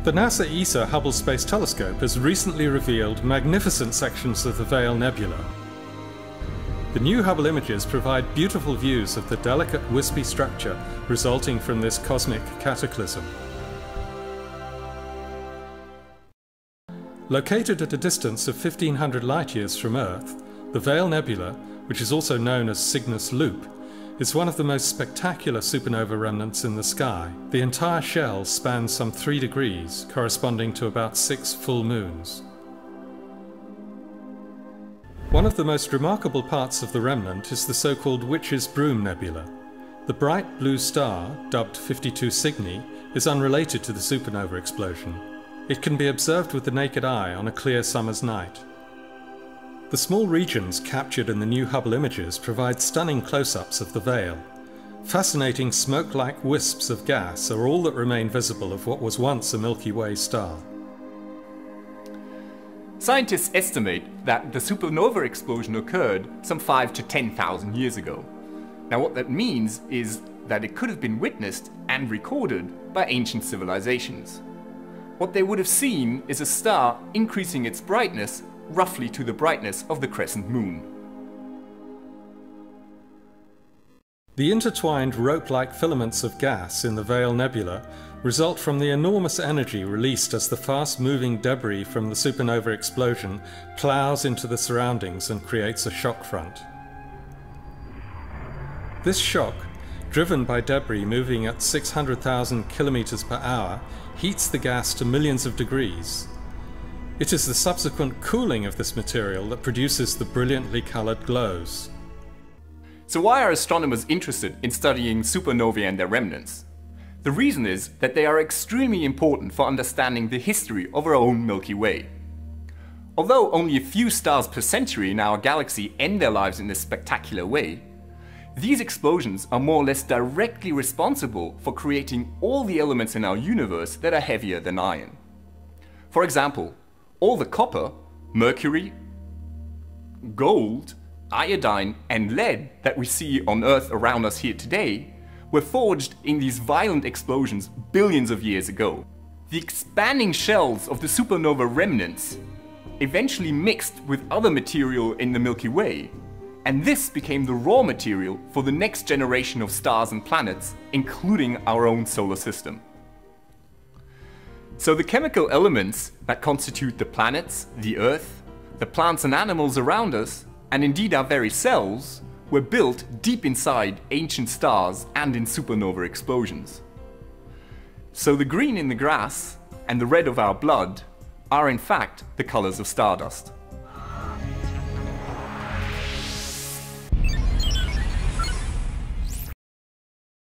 The NASA ESA Hubble Space Telescope has recently revealed magnificent sections of the Veil Nebula. The new Hubble images provide beautiful views of the delicate, wispy structure resulting from this cosmic cataclysm. Located at a distance of 1,500 light-years from Earth, the Veil Nebula, which is also known as Cygnus Loop, is one of the most spectacular supernova remnants in the sky. The entire shell spans some 3 degrees, corresponding to about 6 full moons. One of the most remarkable parts of the remnant is the so-called Witch's Broom Nebula. The bright blue star, dubbed 52 Cygni, is unrelated to the supernova explosion. It can be observed with the naked eye on a clear summer's night. The small regions captured in the new Hubble images provide stunning close-ups of the veil. Fascinating smoke-like wisps of gas are all that remain visible of what was once a Milky Way star. Scientists estimate that the supernova explosion occurred some 5,000 to 10,000 years ago. Now what that means is that it could have been witnessed and recorded by ancient civilizations. What they would have seen is a star increasing its brightness roughly to the brightness of the crescent moon. The intertwined rope-like filaments of gas in the Veil Nebula result from the enormous energy released as the fast-moving debris from the supernova explosion plows into the surroundings and creates a shock front. This shock, driven by debris moving at 600,000 kilometers per hour, heats the gas to millions of degrees. It is the subsequent cooling of this material that produces the brilliantly colored glows. So why are astronomers interested in studying supernovae and their remnants? The reason is that they are extremely important for understanding the history of our own Milky Way. Although only a few stars per century in our galaxy end their lives in this spectacular way, these explosions are more or less directly responsible for creating all the elements in our universe that are heavier than iron. For example, all the copper, mercury, gold, iodine and lead that we see on Earth around us here today were forged in these violent explosions billions of years ago. The expanding shells of the supernova remnants eventually mixed with other material in the Milky Way, and this became the raw material for the next generation of stars and planets, including our own solar system. So the chemical elements that constitute the planets, the Earth, the plants and animals around us, and indeed our very cells, were built deep inside ancient stars and in supernova explosions. So the green in the grass and the red of our blood are in fact the colors of stardust.